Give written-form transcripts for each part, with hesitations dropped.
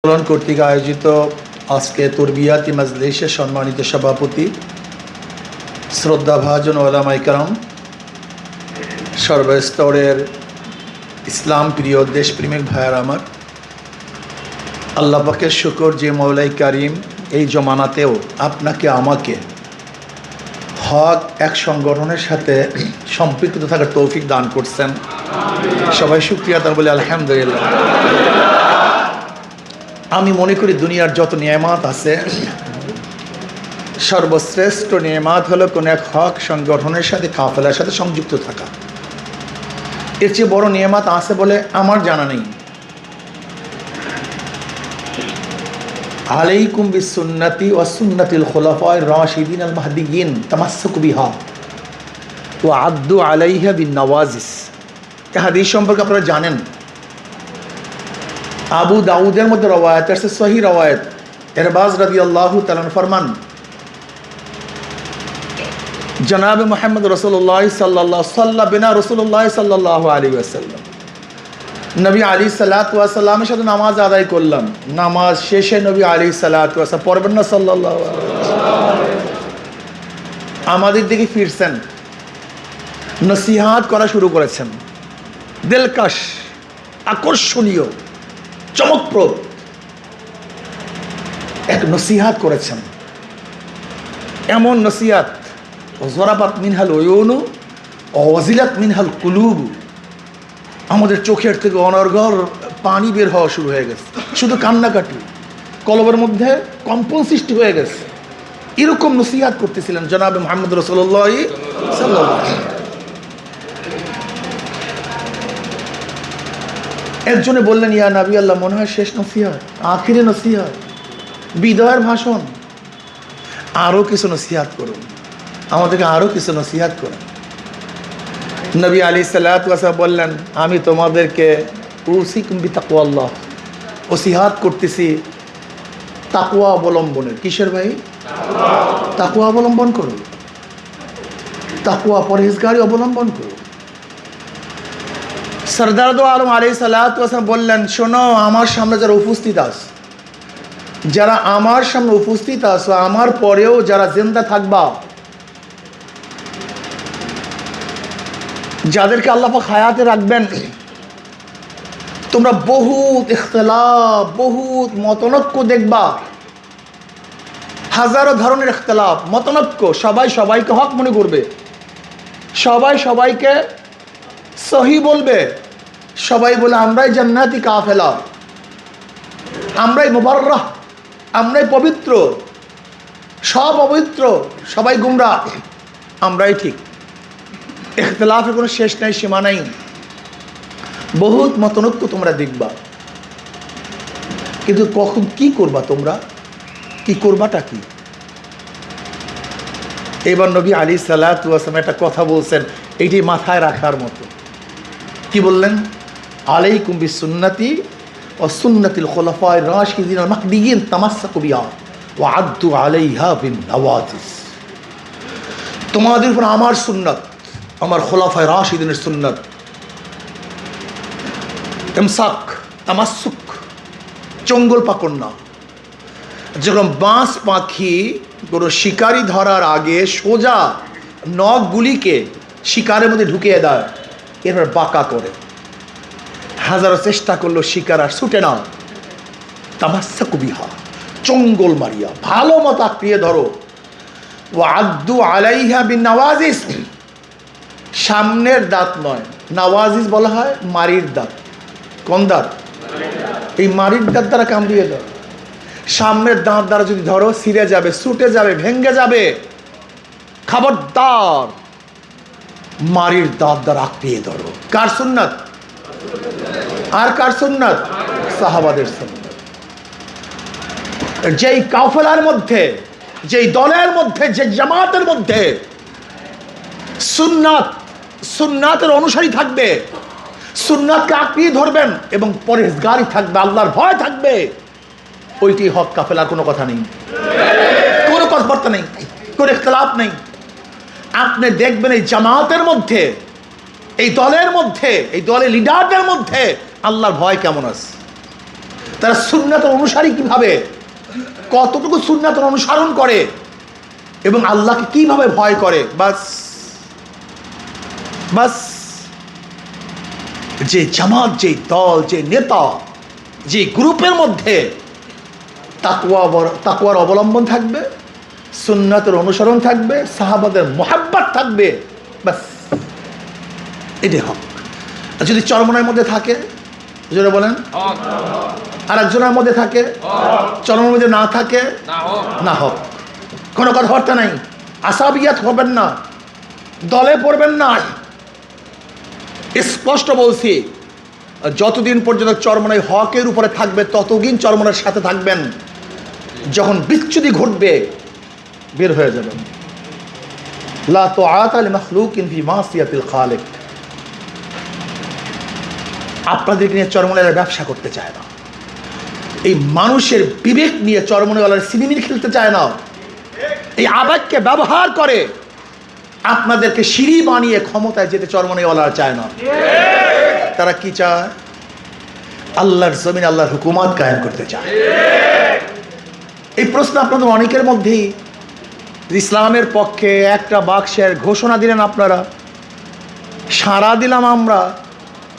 আন্দোলন কর্তৃক আয়োজিত আজকে তরবিয়াতি মাজলিসের সম্মানিত সভাপতি শ্রদ্ধাভাজন ওলামায়ে কেরাম, সর্বস্তরের ইসলাম প্রিয় দেশপ্রেমিক ভাইয়ার আমার, আল্লাহ পাকের শুকর যে মওলাই কারিম এই জমানাতেও আপনাকে আমাকে হক এক সংগঠনের সাথে সম্পৃক্ত থাকার তৌফিক দান করছেন। সবাই শুকরিয়া তার বলে আলহামদুলিল্লাহ। আমি মনে করি দুনিয়ার যত নিয়ামত আছে সর্বশ্রেষ্ঠ নিয়ামত হলো কোনো এক হক সংগঠনের সাথে কাফেলার সাথে সংযুক্ত থাকা। এর চেয়ে বড় নিয়ামত আছে বলে আমার জানা নেই। আলাইকুম বিসুন্নতি ওয়া সুন্নাতিল খুলাফায়ে রাশিদিন আল মাহদিয়িন তামাসসাকু বিহা ওয়া আদ্দু আলাইহা বিন নওয়াজিস। এই হাদিস সম্পর্কে আপনারা জানেন, আবু দাউদের মধ্যে রওয়ায়াত আছে, সহিহ রওয়ায়াত। ইরবাজ রাদিয়াল্লাহু তাআলা ফরমান, জনাব মুহাম্মদ রাসূলুল্লাহ সাল্লাল্লাহু সাল্লা বিনা রাসূলুল্লাহ সাল্লাল্লাহু আলাইহি ওয়াসাল্লাম, নবী আলাইহিস সালাতু ওয়াস সালামের সাথে নামাজ আদায় করলাম। নামাজ শেষে নবী আলাইহিস সালাতু ওয়াস সালাম পড়বেন না সাল্লাল্লাহু আলাইহি ওয়াসাল্লাম, আমাদের দিকে ফিরছেন, নসিহত করা শুরু করেছেন। দিলকাশ, আকর্ষণীয়, চমকপ্রদ এক নসিহাত করেছেন। এমন নসিহাত, জরাবাত মিনহাল উয়ুনু ওয়াজিলাত মিনহাল কুলুব, আমাদের চোখের থেকে অনর্গল পানি বের হওয়া শুরু হয়ে গেছে, শুধু কান্নাকাটি, কলবের মধ্যে কম্পন সৃষ্টি হয়ে গেছে। এরকম নসিহাত করতেছিলেন জনাবে মুহাম্মদ রাসূলুল্লাহ সাল্লাল্লাহু আলাইহি ওয়াসাল্লাম। একজনে বললেন, ইয়া নবী আল্লাহ, মনে হয় শেষ নসিহত, আখিরে নসিহত, বিদায়ের ভাষণ, আরও কিছু নসিহত করুন, আমাদেরকে আরও কিছু নসিহত করুন। নবী আলাইহিস সালাতু ওয়াস সালাম বললেন, আমি তোমাদেরকে উসিকুম বিতাকওয়াল্লাহ, ওসিহাত করতেছি তাকওয়া অবলম্বনের। কিসের ভাই? তাকওয়া অবলম্বন করুন, তাকওয়া পরহেজগারি অবলম্বন করুন। সরদার দো আলম আলাইহিস সালাতু ওয়াস সালাম বললেন, শোনো, আমার সামনে যারা উপস্থিত আছে, যারা আমার সামনে উপস্থিত আছো, আমার পরেও যারা জিন্দা থাকবা, যাদেরকে আল্লাহ পাক হায়াতে রাখবেন, তোমরা বহুত ইখতিলাফ, বহুত মতনৈক্য দেখবা, হাজারো ধরনের ইখতিলাফ, মতনৈক্য। সবাই সবাইকে হক মনে করবে, সবাই সবাইকে সহি বলবে, সবাই বলে আমরাই জান্নাতি কাফেলা, আমরাই মুবাররাহ, আমরাই পবিত্র, সব অপবিত্র, সবাই গুমরা, আমরাই ঠিক। ইখতিলাফের কোনো শেষ নাই, সীমা নাই, বহুত মতনৈক্য তোমরা দেখবা। কিন্তু কখন কি করবা তোমরা? কি করবাটা কি? এবার নবী আলাইহিস সালাতু ওয়াস সালাম একটা কথা বলছেন, এইটি মাথায় রাখার মতো। কি বললেন? আলাইকুম বিসুন্নতি ওয়া সুন্নাতিল খুলাফায়ে রাশিদিন আল মাহদিয়িন তামাসসাকু বিহা ওয়া আদ্দু আলাইহা বিন নওয়াজিস। তোমাদের উপর আমার সুন্নাত, আমার খোলাফায়ে রাশিদিনের সুন্নাত, ইমসাক, তামাসসুক, চঙ্গল পাকড় না। যেরকম বাঁশ পাখি কোনো শিকারি ধরার আগে সোজা নখগুলিকে শিকারের মধ্যে ঢুকিয়ে দেয়, এরপর বাঁকা করে, হাজারো চেষ্টা করলো শিকার আর ছুটে না, তামাসসাকু বিহা, চঙ্গল মারিয়া ভালো মতো আঁকড়িয়ে ধরো। ওয়া আদ্দু আলাইহা বিন নওয়াজিস, সামনের দাঁত নয়, নওয়াজিস বলা হয় মারির দাঁত। কোন দাঁত? এই মারির দাঁত দ্বারা কামড়িয়ে দাও। সামনের দাঁত দ্বারা যদি ধরো, ছিঁড়ে যাবে, ছুটে যাবে, ভেঙ্গে যাবে। খবরদার, মারির দাঁত দ্বারা আঁকড়িয়ে ধরো। কার সুন্নাত? আর কার সুন্নাত? সাহাবাদের সুন্নাত। যেই কাফেলার মধ্যে, যেই দলের মধ্যে, যে জামাতের মধ্যে সুন্নাত, সুন্নাতের অনুসারী থাকবে, সুন্নাতকে আঁকড়িয়ে ধরবেন এবং পরহেজগারি থাকবে, আল্লাহর ভয় থাকবে, ওইটি হক কাফেলার। কোনো কথা নেই, কোনো কথাবার্তা নেই, কোনো ইখতিলাফ নেই। আপনি দেখবেন এই জামাতের মধ্যে, এই দলের মধ্যে, এই দলের লিডারদের মধ্যে আল্লাহর ভয় কেমন আছে। তারা সুন্নাতের অনুসারী কিভাবে, কতটুকু সুন্নাতের অনুসরণ করে এবং আল্লাহকে কিভাবে ভয় করে। বাস বাস যে জামাত, যে দল, যে নেতা, যে গ্রুপের মধ্যে তাকওয়ার অবলম্বন থাকবে, সুন্নাতের অনুসরণ থাকবে, সাহাবাদের মোহাব্বত থাকবে, বাস এটাই হক। আর যদি চরমনার মধ্যে থাকে, জোরে বলেন, আর একজনের মধ্যে থাকে, চরমের মধ্যে না থাকে, না হক। কোনো কথাবার্তা নাই, আসাবিয়াত হবেন না, দলে পড়বেন না। স্পষ্ট বলছি, যতদিন পর্যন্ত চরমনাই হকের উপরে থাকবে ততদিন চরমনার সাথে থাকবেন। যখন বিচ্যুতি ঘটবে বের হয়ে যাবেন। লা তুআতা লিমাখলুকিন ফি মাসিয়াতিল খালিক। আপনাদেরকে নিয়ে চরমনাইয়ের ব্যবসা করতে চায় না, এই মানুষের বিবেক নিয়ে চরমনাইওয়ালার সিনেমির খেলতে চায় না, এই আবেগকে ব্যবহার করে আপনাদেরকে সিঁড়ি বানিয়ে ক্ষমতায় যেতে চরমনাইওয়ালারা চায় না। তারা কি চায়? আল্লাহর জমিন আল্লাহর হুকুমত কায়েম করতে চায়। এই প্রশ্ন আপনাদের অনেকের মধ্যেই, ইসলামের পক্ষে একটা বাক্সের ঘোষণা দিলেন আপনারা, সাড়া দিলাম আমরা,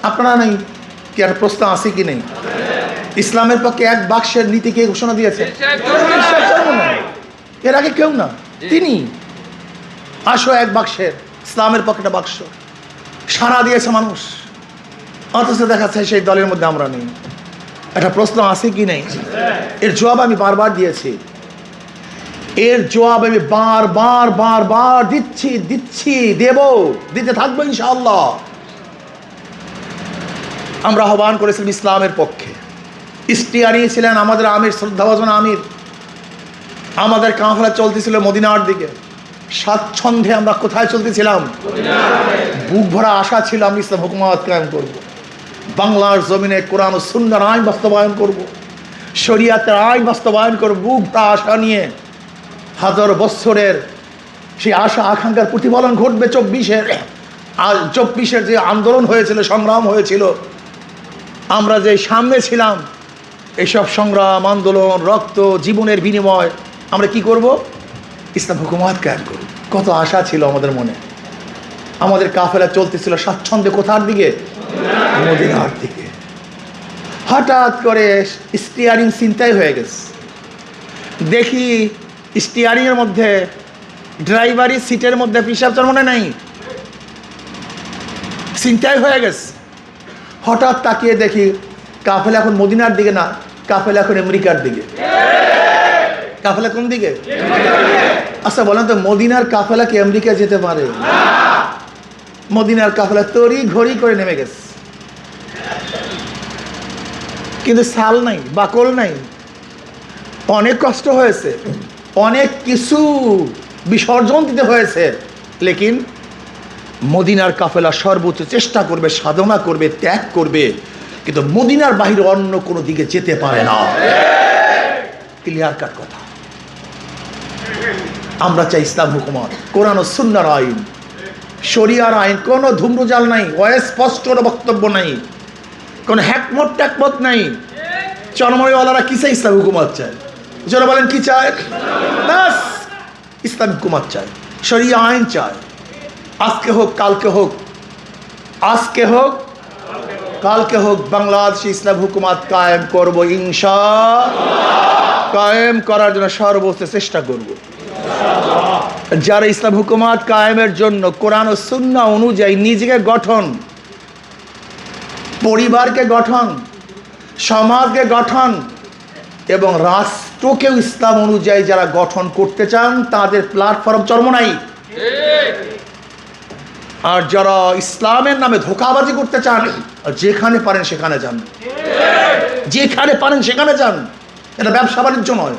আপনারা নেই কি? একটা প্রশ্ন আছে কি নেই? ইসলামের পক্ষে এক বাক্সের নীতি কে ঘোষণা দিয়েছে? এর আগে কেউ না, তিনি। আসো এক বাক্সের, ইসলামের পক্ষে একটা বাক্স, সাড়া দিয়েছে মানুষ, অথচ দেখাচ্ছে সেই দলের মধ্যে আমরা নেই। একটা প্রশ্ন আছে কি নেই? এর জবাব আমি বারবার দিয়েছি, এর জবাব আমি বারবার বারবার দিচ্ছি, দিতে থাকবো ইনশাআল্লাহ। আমরা আহ্বান করেছিলাম ইসলামের পক্ষে, ইস্তিয়ারি ছিলেন আমাদের আমির, শ্রদ্ধাভাজন আমির। আমাদের কাফেলা চলতেছিল মদিনার দিকে, স্বাচ্ছন্দ্যে আমরা কোথায় চলতেছিলাম? বুক ভরা আশা ছিল আমি ইসলাম হুকুমত কায়েম করব, বাংলার জমিনে কোরআন ও সুন্নাহর আইন বাস্তবায়ন করব, শরিয়াতের আইন বাস্তবায়ন করব। বুক ভরা আশা নিয়ে হাজার বৎসরের সেই আশা আকাঙ্ক্ষার প্রতিফলন ঘটবে 24-এর যে আন্দোলন হয়েছিল, সংগ্রাম হয়েছিল, আমরা যে সামনে ছিলাম, এইসব সংগ্রাম, আন্দোলন, রক্ত, জীবনের বিনিময় আমরা কি করব? ইসলাম হুকুমত কায়েম করব। কত আশা ছিল আমাদের মনে। আমাদের কাফেলা চলতেছিল স্বাচ্ছন্দ্যে কোথার দিকে? মদিনার দিকে। হঠাৎ করে স্টিয়ারিং ছিনতাই হয়ে গেছে। দেখি স্টিয়ারিংয়ের মধ্যে, ড্রাইভারি সিটের মধ্যে পিশাব মনে নাই, ছিনতাই হয়ে গেছে। হঠাৎ তাকিয়ে দেখি কাফেলা এখন মদিনার দিকে না, কাফেলা এখন আমেরিকার দিকে। কাফেলা কোন দিকে? আচ্ছা বলেন তো, মদিনার কাফেলা কি আমেরিকা যেতে পারে? মদিনার কাফেলা তড়ি ঘড়ি করে নেমে গেছে, কিন্তু সাল নাই, বাকল নাই। অনেক কষ্ট হয়েছে, অনেক কিছু বিসর্জন দিতে হয়েছে, লেকিন মদিনার কাফেলা সর্বোচ্চ চেষ্টা করবে, সাধনা করবে, ত্যাগ করবে, কিন্তু মদিনার বাহিরে অন্য কোনো দিকে যেতে পারে না। ক্লিয়ার কাট কথা। আমরা চাই ইসলাম হুকুমত, কোরআন ও সুন্নাহর আইন, শরিয়ার আইন, কোনো ধূম্রজাল নাই, অস্পষ্ট বক্তব্য নাই, কোনো হ্যাকমত ট্যাকমত নাই। চরমনাইওয়ালারা কি চায়? ইসলাম হুকুমত চায়। যারা বলেন কি চায়? ব্যাস ইসলাম হুকুমত চায়, শরিয়া আইন চায়। আজকে হোক কালকে হোক, আজকে হোক কালকে হোক, বাংলাদেশে ইসলাম হুকুমত কায়েম করব ইনশাআল্লাহ। কায়েম করার জন্য সর্বোচ্চ চেষ্টা করব। যারা ইসলাম হুকুমত কায়েমের জন্য কোরআন ও সুন্নাহ অনুযায়ী নিজেকে গঠন, পরিবারকে গঠন, সমাজকে গঠন এবং রাষ্ট্রকেও ইসলাম অনুযায়ী যারা গঠন করতে চান, তাদের প্ল্যাটফর্ম চরমনাই। আর যারা ইসলামের নামে ধোঁকাবাজি করতে চান, যেখানে পারেন সেখানে যান, যেখানে পারেন সেখানে যান। এটা ব্যবসা বাণিজ্য নয়।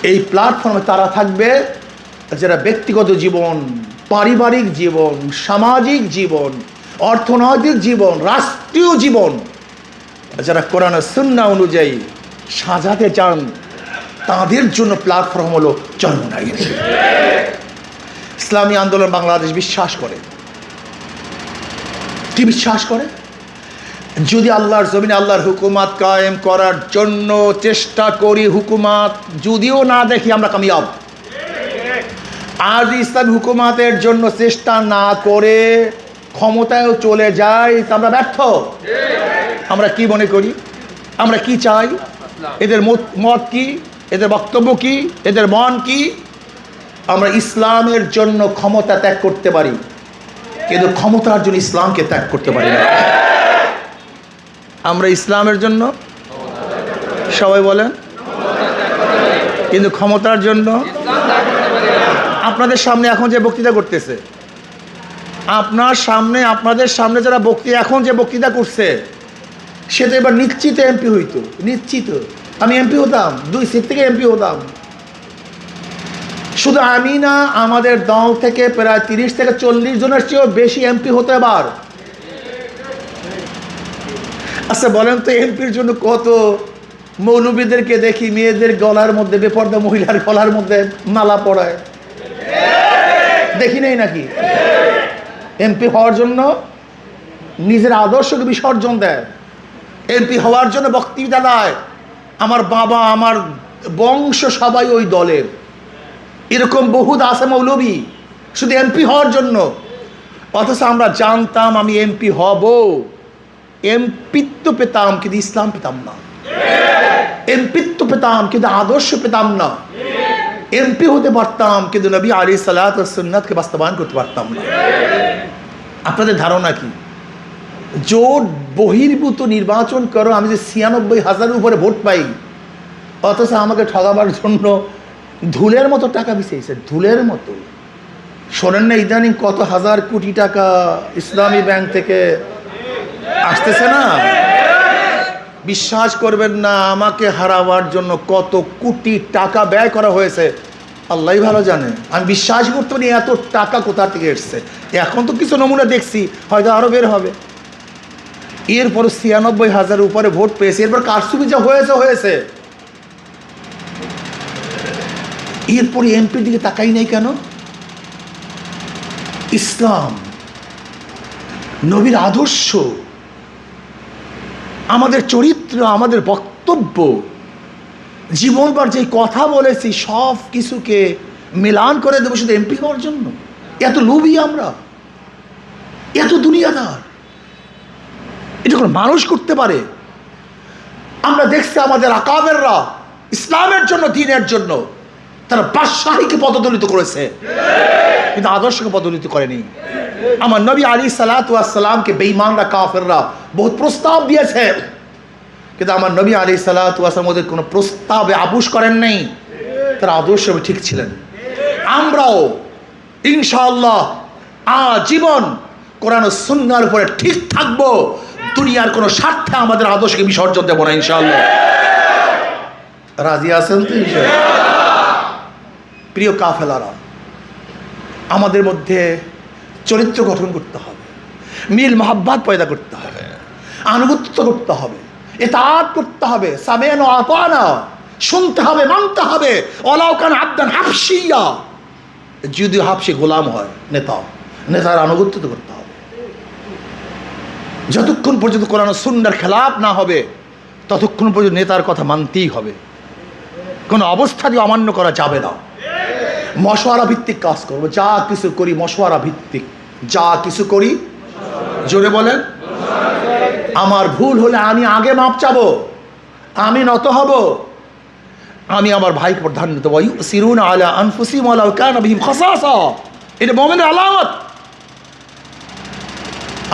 এই প্ল্যাটফর্মে তারা থাকবে যারা ব্যক্তিগত জীবন, পারিবারিক জীবন, সামাজিক জীবন, অর্থনৈতিক জীবন, রাষ্ট্রীয় জীবন যারা কোরআন ও সুন্নাহ অনুযায়ী সাজাতে চান, তাদের জন্য প্ল্যাটফর্ম হলো চরমনাই। ইসলামী আন্দোলন বাংলাদেশ বিশ্বাস করে, কি বিশ্বাস করে? যদি আল্লাহর জমিনে আল্লাহর হুকুমাত কায়েম করার জন্য চেষ্টা করি, হুকুমাত যদিও না দেখি আমরা কামিয়াব। আজ ইসলামী হুকুমাতের জন্য চেষ্টা না করে ক্ষমতায়ও চলে যাই, আমরা ব্যর্থ। আমরা কি মনে করি, আমরা কি চাই, এদের মত কি, এদের বক্তব্য কি, এদের মন কি? আমরা ইসলামের জন্য ক্ষমতা ত্যাগ করতে পারি, কিন্তু ক্ষমতার জন্য ইসলামকে ত্যাগ করতে পারি না। আমরা ইসলামের জন্য সবাই বলেন, কিন্তু ক্ষমতার জন্য। আপনাদের সামনে এখন যে বক্তৃতা করতেছে, আপনাদের সামনে যারা এখন যে বক্তৃতা করছে, সে তো এবার নিশ্চিত এমপি হইতো, নিশ্চিত। আমি এমপি হতাম, 2 সিট থেকে এমপি হতাম। শুধু আমি না, আমাদের দল থেকে প্রায় 30 থেকে 40 জনের চেয়েও বেশি এমপি হতে এবার। আচ্ছা বলেন তো, এমপির জন্য কত মৌলবীদেরকে দেখি মেয়েদের গলার মধ্যে, বেপর্দা মহিলার গলার মধ্যে মালা পড়ায়, দেখি নাই নাকি? এমপি হওয়ার জন্য নিজের আদর্শকে বিসর্জন দেয়, এমপি হওয়ার জন্য বক্তৃতা দেয়। আমার বাবা, আমার বংশ সবাই ওই দলের। এরকম বহুত আছে মৌলবী শুধু এমপি হওয়ার জন্য। অথচ আমরা জানতাম আমি এমপি হব, এমপিত্ব পেতাম কিন্তু ইসলাম পেতাম না, এমপিত্ব পেতাম কিন্তু আদর্শ পেতাম না। এমপি হতে পারতাম কিন্তু নবী আলাইহিস সালাত ওয়াস সুন্নাতকে বাস্তবায়ন করতে পারতাম না। আপনাদের ধারণা কি? জোট বহির্ভূত নির্বাচন করো, আমি যে 96,000 উপরে ভোট পাই, অথচ আমাকে ঠগাবার জন্য ধুলের মতো টাকা বিছিয়েছে, ধুলের মতো। শোনেন না ইদানিং কত হাজার কোটি টাকা ইসলামী ব্যাংক থেকে আসতেছে না? বিশ্বাস করবেন না, আমাকে হারাবার জন্য কত কোটি টাকা ব্যয় করা হয়েছে আল্লাহই ভালো জানে। আমি বিশ্বাস করতে পারি এত টাকা কোথা থেকে এসছে। এখন তো কিছু নমুনা দেখছি, হয়তো আরো বের হবে। এরপর 96,000 উপরে ভোট পেয়েছে, এরপর কারচুপি যা হয়েছে। এরপরে এমপির দিকে তাকাই নাই কেন? ইসলাম, নবীর আদর্শ, আমাদের চরিত্র, আমাদের বক্তব্য, জীবনবার যে কথা বলেছি সব কিছুকে মিলান করে দেবো শুধু এমপি হওয়ার জন্য। এত লোভী আমরা, এত দুনিয়াদার, এটা কোনো মানুষ করতে পারে? আমরা দেখছি আমাদের আকাবেররা ইসলামের জন্য, দ্বীনের জন্য তারা বাদশাহীকে পদদলিত করেছে, কিন্তু আদর্শকে পদদলিত করেনি। আমার নবী আলাইহিস সালাতু ওয়াস সালামকে বেঈমানরা, কাফেররা বহুত প্রস্তাব দিয়েছে, কিন্তু আমার নবী আলাইহিস সালাতু ওয়াস সালাম ওদের কোনো প্রস্তাবে আবুশ করেন নাই। তারা আদর্শ ঠিক ছিলেন। আমরাও ইনশাআল্লাহ আজীবন কোরআন ও সুন্নাহর উপরে ঠিক থাকবো। দুনিয়ার কোনো স্বার্থে আমাদের আদর্শকে বিসর্জন দেব না ইনশাআল্লাহ। রাজি আছেন তো ইনশাআল্লাহ? প্রিয় কাফেলারা, আমাদের মধ্যে চরিত্র গঠন করতে হবে, মিল মহাব্বত পয়দা করতে হবে, আনুগত্য করতে হবে, ইতাআত করতে হবে, সামি'না ওয়া আতা'না, শুনতে হবে, মানতে হবে। ওয়ালাউ কানা আবদান হাবশিয়া, যদি হাবশি গোলাম হয়, নেতার আনুগত্য করতে হবে। যতক্ষণ পর্যন্ত কোরআন ও সুন্নাহর খেলাফ না হবে ততক্ষণ পর্যন্ত নেতার কথা মানতেই হবে, কোনো অবস্থাতেই অমান্য করা যাবে না। মশওয়ারা ভিত্তিক কাজ করবো, যা কিছু করি মশওয়ারা ভিত্তিক, যা কিছু করি, জোরে বলেন। আমার ভুল হলে আমি আগে মাপ চাবো, আমি নত হব, আমি আমার ভাইকে প্রাধান্য দেবো। ইউসিরুনা আলা আনফুসিহিম ওয়ালাউ কানা বিহিম খাসাসা, এটা মুমিনের আলামত।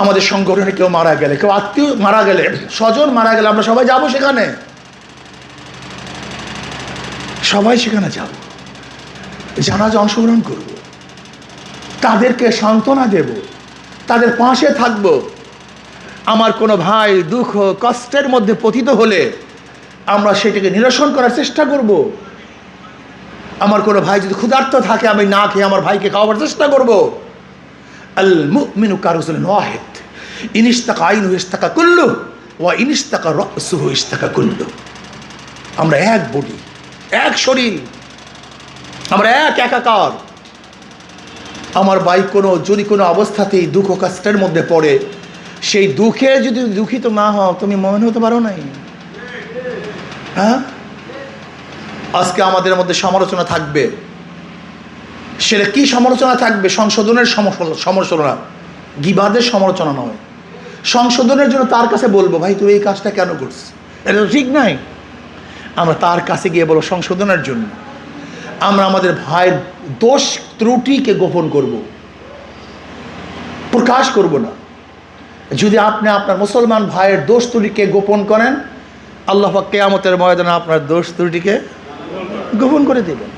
আমাদের সংগঠনে কেউ মারা গেলে, কেউ আত্মীয় মারা গেলে, স্বজন মারা গেলে আমরা সবাই যাব সেখানে, সবাই সেখানে যাব, জানাজা অংশগ্রহণ করব, তাদেরকে সান্ত্বনা দেব, তাদের পাশে থাকব। আমার কোনো ভাই দুঃখ কষ্টের মধ্যে পতিত হলে আমরা সেটাকে নিরসন করার চেষ্টা করব। আমার কোনো ভাই যদি ক্ষুধার্ত থাকে, আমি না খেয়ে আমার ভাইকে খাওয়াবার চেষ্টা করব। আল মুমিনু কারজুলিন ওয়াহিদ, ইন ইশতাকা আইনুহু ইশতাকা কুল্লুহু ওয়া ইন ইশতাকা রাসুহু ইশতাকা কুল্লুহু। আমরা এক বডি, এক শরীর, আমরা এক একাকার। আমার ভাই যদি কোনো অবস্থাতেই দুঃখ কষ্টের মধ্যে পড়ে, সেই দুঃখে যদি দুঃখিত না হও, তুমি মুমিন হতে পারো নাই। হ্যাঁ, আজকে আমাদের মধ্যে সমালোচনা থাকবে। সেটা কি সমালোচনা থাকবে? সংশোধনের সমালোচনা, গিবাদের সমালোচনা নয়। সংশোধনের জন্য তার কাছে বলবো, ভাই তুই এই কাজটা কেন করছিস, এটা তো ঠিক নাই। আমরা তার কাছে গিয়ে বলবো সংশোধনের জন্য। আমরা আমাদের ভাইয়ের দোষ ত্রুটিকে গোপন করব, প্রকাশ করব না। যদি আপনি আপনার মুসলমান ভাইয়ের দোষ ত্রুটিকে গোপন করেন, আল্লাহ পাক কিয়ামতের ময়দানে আপনার দোষ ত্রুটিকে গোপন করে দেবেন।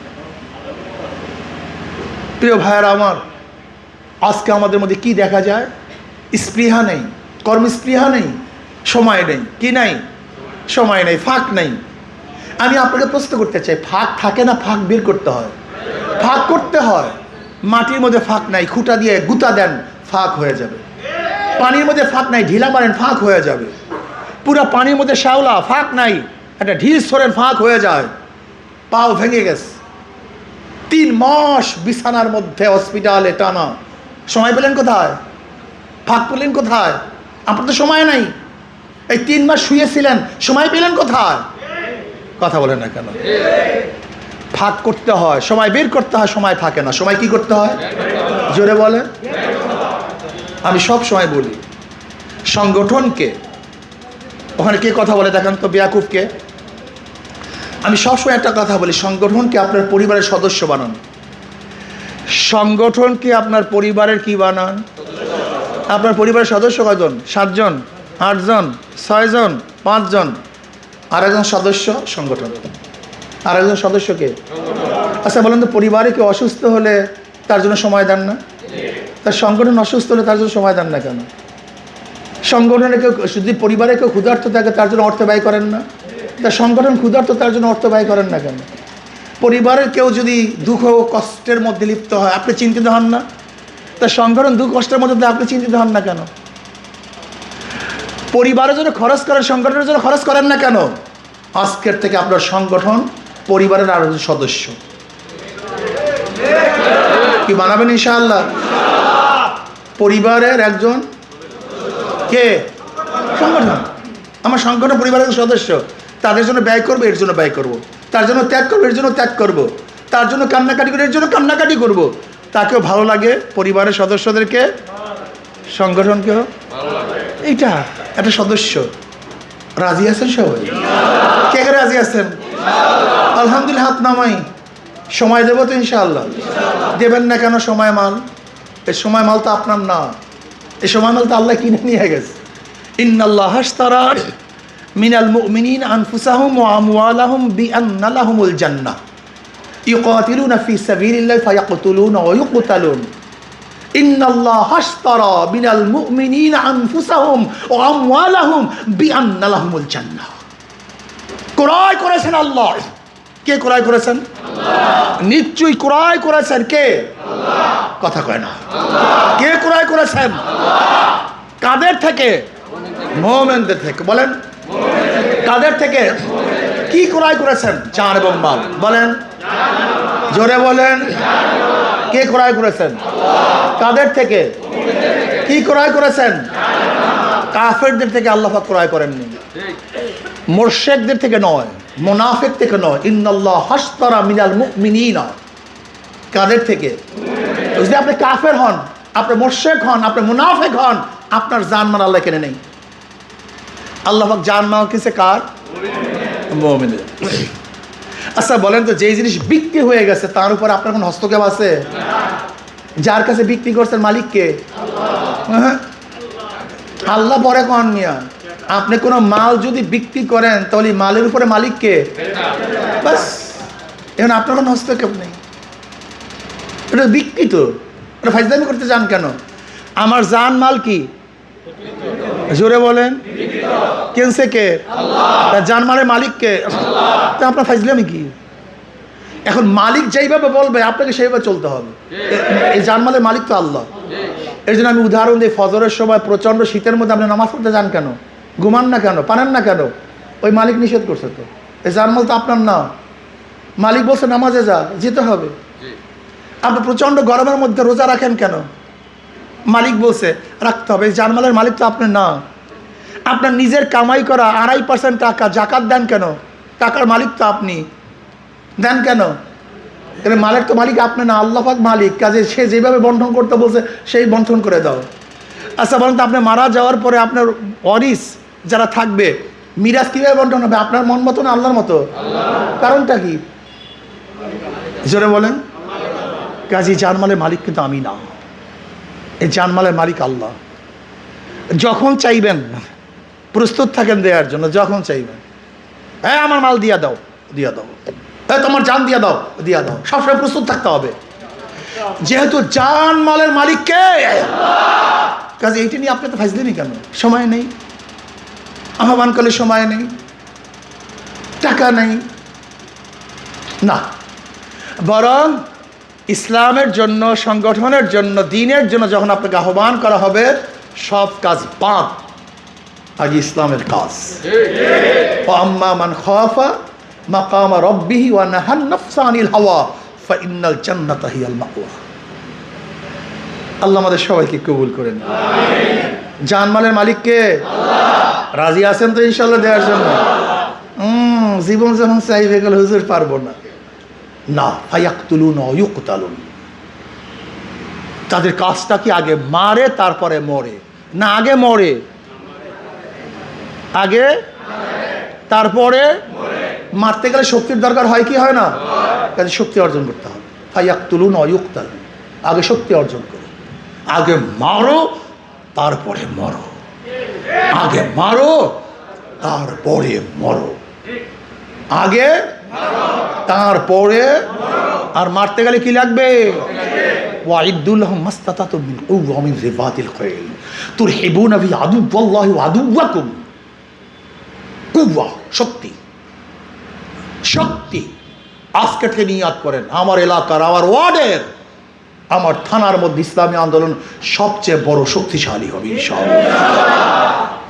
প্রিয় ভাইয়েরা আমার, আজকে আমাদের মধ্যে কি দেখা যায়? স্পৃহা নেই, কর্মস্পৃহা নেই, সময় নেই। কি নাই? সময় নেই, ফাঁক নেই। আমি আপনাকে প্রশ্ন করতে চাই, ফাঁক থাকে না ফাঁক বের করতে হয়? ফাঁক করতে হয়। মাটির মধ্যে ফাঁক নাই, খুঁটা দিয়ে গুতা দেন, ফাঁক হয়ে যাবে। পানির মধ্যে ফাঁক নাই, ঢিলা মারেন, ফাঁক হয়ে যাবে। পুরা পানির মধ্যে শ্যাওলা, ফাঁক নাই, একটা ঢিল ছড়েন, ফাঁক হয়ে যায়। পাও ভেঙে গেছে, 3 মাস বিছানার মধ্যে হসপিটালে টানা, সময় পেলেন কোথায়? ফাঁক পেলেন কোথায়? আপনার তো সময় নাই। এই 3 মাস শুয়েছিলেন, সময় পেলেন কোথায়? কথা বলেন না কেন? ফাঁক করতে হয়, সময় বের করতে হয়, সময় থাকে না। সময় কি করতে হয়? জোরে বলে। আমি সব সময় বলি, সংগঠনকে, ওখানে কে কথা বলে দেখান তো, বেয়াকুবকে। আমি সবসময় একটা কথা বলি, সংগঠনকে আপনার পরিবারের সদস্য বানান। সংগঠনকে আপনার পরিবারের কি বানান? আপনার পরিবারের সদস্য কয়জন? 7 জন, 8 জন, 6 জন, 5 জন। আর একজন সদস্য সংগঠন। আর একজন সদস্যকে। আচ্ছা বলেন তো, পরিবারে কেউ অসুস্থ হলে তার জন্য সময় দেন না? তার সংগঠন অসুস্থ হলে তার জন্য সময় দেন না কেন? সংগঠনে কেউ যদি পরিবারে কেউ ক্ষুধার্ত থাকে, তার জন্য অর্থ ব্যয় করেন না? তার সংগঠন ক্ষুধার্ত, তার জন্য অর্থ ব্যয় করেন না কেন? পরিবারের কেউ যদি দুঃখ ও কষ্টের মধ্যে লিপ্ত হয়, আপনি চিন্তিত হন না? তার সংগঠন দুঃখ কষ্টের মধ্যে, আপনি চিন্তিত হন না কেন? পরিবারের জন্য খরচ করেন, সংগঠনের জন্য খরচ করেন না কেন? আজকের থেকে আপনার সংগঠন পরিবারের আরো সদস্য। কি বানাবেন ইনশাআল্লাহ? পরিবারের একজন কে? সংগঠন। আমার সংগঠন পরিবারের সদস্য, তাদের জন্য ব্যয় করবো, এর জন্য ব্যয় করব। তার জন্য ত্যাগ করবো, এর জন্য ত্যাগ করব। তার জন্য কান্নাকাটি করবো, এর জন্য কান্নাকাটি করব। তাকেও ভালো লাগে, পরিবারের সদস্যদেরকে, সংগঠনকেও। এইটা একটা সদস্য। রাজি আছেন সবাই? কে কে রাজি আছেন? আলহামদুলিল্লাহ, হাত নামাই। সময় দেবো তো ইনশাআল্লাহ। দেবেন না কেন? সময় মাল। এই সময় মাল তো আপনার না, এই সময় মাল তো আল্লাহ কিনে নিয়ে গেছে। ইন্নাল্লাহ আশতারা মিনাল মুমিনিনা আনফুসাহুম ওয়া আমওয়ালাহুম বিআন্না লাহুমুল জান্নাহ ইউকাতিলুনা ফি সাবিলিল্লাহি ফায়াকতুলুনা ওয়া ইউকতালুন। ইন্নাল্লাহ আশতারা মিনাল মুমিনিনা আনফুসাহুম ওয়া আমওয়ালাহুম বিআন্না লাহুমুল জান্নাহ। ক্রয় করেছেন আল্লাহ। কে ক্রয় করেছেন? আল্লাহ। নিশ্চয়ই ক্রয় করেছেন কে? আল্লাহ। কথা কয় না। কে ক্রয় করেছেন? আল্লাহ। কাদের থেকে? মুমিনদের থেকে। বলেন কাদের থেকে? কি ক্রয় করেছেন? জান এবং মাল। বলেন জোরে বলেন। কে ক্রয় করেছেন? কাদের থেকে? কি ক্রয় করেছেন? কাফেরদের থেকে আল্লাহ পাক ক্রয় করেননি, মুশরিকদের থেকে নয়, মুনাফিক থেকে নয়। ইন্নাল্লাহ হাশতারা মিনাল মুমিনিনা। কাদের থেকে? যদি আপনি কাফের হন, আপনি মুশরিক হন, আপনি মুনাফিক হন, আপনার জানমাল আল্লাহ কেনে নেই। আল্লাহ পাক জানমাল কিসে? কার? মুমিনদের। আচ্ছা বলেন তো, যেই জিনিস বিক্রি হয়ে গেছে তার উপর আপনার কোনো হস্তক্ষেপ আছে? যার কাছে বিক্রি করছেন মালিককে? আল্লাহ পরে কোন মিয়া। আপনি কোনো মাল যদি বিক্রি করেন তাহলে মালের উপরে মালিককে, বাস। এখন আপনার কোনো হস্তক্ষেপ নেই, এটা বিক্রি। তো এটা ফাইজলামি করতে চান কেন? আমার জান মাল কি? জোরে বলেন। কেনসে কে? তার জান মালের মালিককে। তা আপনার ফাইজলামি কি? এখন মালিক যেইভাবে বলবে আপনাকে সেইভাবে চলতে হবে। এই জানমালের মালিক তো আল্লাহ। এই জন্য আমি উদাহরণ দিই, ফজরের সময় প্রচণ্ড শীতের মধ্যে আপনি নামাজ পড়তে যান কেন? ঘুমান না কেন? পারেন না কেন? ওই মালিক নিষেধ করছে তো। এই জানমাল তো আপনার না, মালিক বলছে নামাজে যা, যেতে হবে। আপনি প্রচণ্ড গরমের মধ্যে রোজা রাখেন কেন? মালিক বলছে রাখতে হবে। জানমালের মালিক তো আপনার না, আপনার নিজের কামাই করা 2.5% টাকা জাকাত দেন কেন? টাকার মালিক তো আপনি, দেন কেন? তাহলে মালিক তো মালিক আপনি না, আল্লাহ পাক মালিক। কাজে সে যেভাবে বন্টন করতে বলছে সেই বন্টন করে দাও। আচ্ছা বলেন তো, আপনি মারা যাওয়ার পরে আপনার ওয়ারিস যারা থাকবে মিরাজ কীভাবে বন্টন হবে? আপনার মন মতো না আল্লাহর মতো? কারণটা কি জোরে বলেন? কাজী জানমালের মালিক কিন্তু আমি না, এই জানমালের মালিক আল্লাহ। যখন চাইবেন প্রস্তুত থাকেন দেওয়ার জন্য, যখন চাইবেন হ্যাঁ আমার মাল দিয়া দাও, দিয়া দাও, হ্যাঁ তোমার জান দিয়া দাও, দিয়া দাও, সবসময় প্রস্তুত থাকতে হবে। যেহেতু জানমালের মালিককে, কাজে এইটা নিয়ে আপনি তো ফাইজলেনি কেন? সময় নেই, আহ্বানকালে সময় নেই, টাকা নেই না, বরং ইসলামের জন্য, সংগঠনের জন্য, দ্বীনের জন্য যখন আপনাকে আহ্বান করা হবে সব কাজ বাদ, আগে ইসলামের কাজ। আম্মা মান খাফা মাকামা রাব্বিহি ওয়া নাহান নাফসা আনিল হাওয়া ফাইন্নাল জান্নাতা হিয়াল মাওয়া। আল্লাহ আমাদের সবাইকে কবুল করেন। জানমালের মালিককে রাজি আছেন তো ইনশাল্লাহ দেওয়ার জন্য? জীবন যখন চাইবে গেলে হুজুর পারবো না, না ফায়াকতুলুন ওয়া ইউকতালুন। তাদের কাজটা কি আগে মারে তারপরে মরে, না আগে মরে আগে তারপরে মারতে গেলে শক্তির দরকার হয় কি হয় না? কাজে শক্তি অর্জন করতে হবে। ফায়াকতুলুন ওয়া ইউকতালুন, আগে শক্তি অর্জন করো, আগে মারো তারপরে মরো, আগে মারো তারপরে মরো, আগে তারপরে। আর মারতে গেলে কি লাগবে? ওয়াইদুল লাহুম মাস্তাতাতুম মিন কুওয়া ওয়া মিন রিবাতিল খাইল তুরহিবুনা বি আদুওয়াল্লাহি ওয়া আদুওয়াকুম। কুওয়া শক্তি, শক্তি। আজকে থেকে নিয়াত করেন আমার এলাকার, আমার ওয়ার্ডের, আমার থানার মধ্যে ইসলামী আন্দোলন সবচেয়ে বড় শক্তিশালী হবে ইনশাআল্লাহ।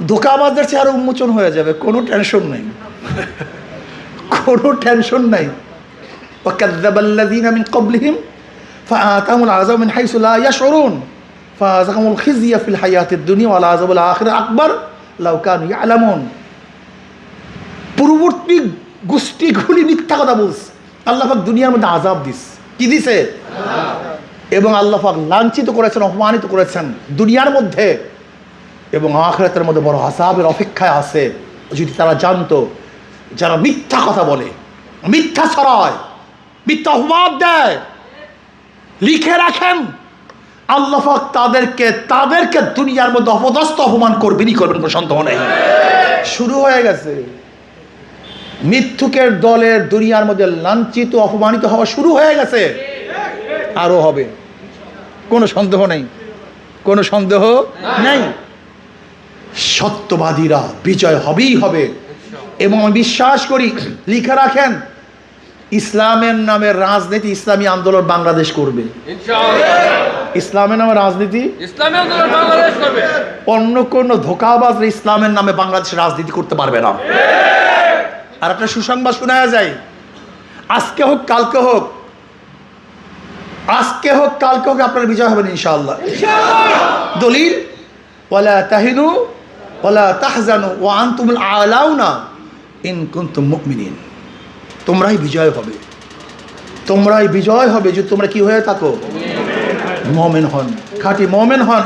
ধোঁকাবাজদের চেহারা উন্মোচন হয়ে যাবে, কোনো টেনশন নেই, কোনো টেনশন নাই। ওয়াকাযযাবাল্লাযীনা মিন ক্বাবলিহিম ফাআতাহুমুল আযাব মিন হাইসু লা ইয়াশউরুন ফাযাকাহুমুল খিজয়া ফিল হায়াতিদ দুনিয়া ওয়াল আযাবুল আখিরা আকবার লাউ কানু ইয়ালামুন। পূর্ববর্তী গোষ্ঠীগুলি মিথ্যা কথা বলছে, আল্লাহ পাক দুনিয়ার মধ্যে আযাব দিস, কি দিছে? এবং আল্লাহ পাক লাঞ্ছিত করেছেন, অপমানিত করেছেন দুনিয়ার মধ্যে, এবং আখিরাতের মধ্যে বড় আযাবের অপেক্ষায় আছে। যদি তারা জানতো, যারা মিথ্যা কথা বলে, মিথ্যা ছড়ায়, মিথ্যা অপবাদ দেয়, লিখে রাখেন আল্লাহ পাক তাদেরকে দুনিয়ার মধ্যে অপদস্থ অপমান করবেনই করবেন, কোনো সন্দেহ নেই। শুরু হয়ে গেছে মিথ্যুকের দলের দুনিয়ার মধ্যে লাঞ্ছিত অপমানিত হওয়া শুরু হয়ে গেছে, আরো হবে, কোনো সন্দেহ নেই, কোনো সন্দেহ নেই। সত্যবাদীরা বিজয় হবেই হবে, এবং আমি বিশ্বাস করি, লিখে রাখেন, ইসলামের নামে রাজনীতি ইসলামী আন্দোলন বাংলাদেশ করবে ইনশাআল্লাহ। ইসলামের নামে রাজনীতি ইসলামী আন্দোলন বাংলাদেশ করবে, অন্য কোন ধোঁকাবাজ ইসলামের নামে বাংলাদেশ রাজনীতি করতে পারবে না। আর একটা সুসংবাদ শোনা যায়, আজকে হোক কালকে হোক, আজকে হোক কালকে হোক আপনার বিজয় হবেন ইনশাআল্লাহ। দলিল ওয়ালা তাহিনু ওয়ালা তাহজানু ওয়া আনতুমুল আলাউনা ইন কুনতুম মুমিনিন। তোমরাই বিজয় হবে, তোমরাই বিজয় হবে যদি তোমরা কি হয়ে থাকো? মুমিন হন, খাঁটি মুমিন হন,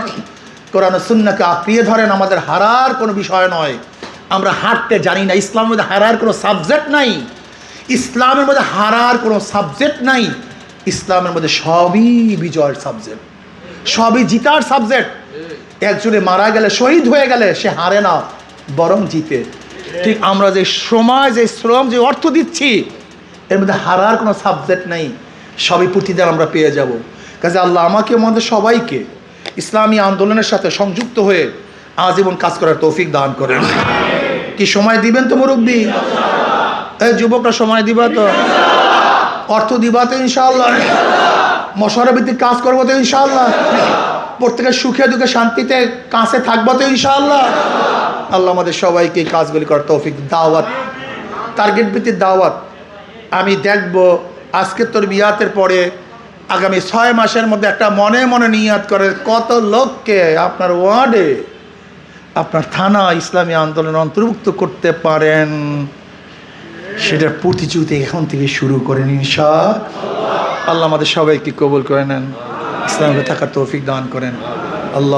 কোরআন ও সুন্নাহকে আঁকড়িয়ে ধরেন। আমাদের হারার কোনো বিষয় নয়, আমরা হারতে জানি না। ইসলামের মধ্যে হারার কোনো সাবজেক্ট নাই, ইসলামের মধ্যে হারার কোনো সাবজেক্ট নাই। ইসলামের মধ্যে সবই বিজয়ের সাবজেক্ট, সবই জিতার সাবজেক্ট। একজনে মারা গেলে, শহীদ হয়ে গেলে সে হারে না, বরং জিতে। ঠিক আমরা যে সময়, যে শ্রম, যে অর্থ দিচ্ছি, এর মধ্যে হারার কোনো সাবজেক্ট নেই, সবই প্রতিদান আমরা পেয়ে যাব। কাজে আল্লাহ আমাকে, আমাদের সবাইকে ইসলামী আন্দোলনের সাথে সংযুক্ত হয়ে আজীবন কাজ করার তৌফিক দান করেন। কি সময় দিবেন তো মুরব্বী? এই যুবকরা সময় দিবা তো, অর্থ দিবা তো ইনশাআল্লাহ, মশওয়ারা ভিত্তিক কাজ করবো তো ইনশাআল্লাহ, প্রত্যেকের সুখে দুঃখে শান্তিতে কাছে থাকবো তো ইনশাআল্লাহ। আল্লাহ আমাদের সবাইকে এই কাজগুলি করার তৌফিক। দাওয়াত, টার্গেট ভিত্তিক দাওয়াত। আমি দেখব আজকের তোর বিয়াতের পরে আগামী 6 মাসের মধ্যে একটা মনে মনে নিয়াত করে কত লোককে আপনার ওয়ার্ডে, আপনার থানা ইসলামী আন্দোলন অন্তর্ভুক্ত করতে পারেন, সেটার প্রতিযোগিতা এখন থেকে শুরু করেন ইনশাআল্লাহ। আল্লাহ আমাদের সবাইকে কবুল করে নেন, ইসলামে থাকার তৌফিক দান করেন। আল্লাহ।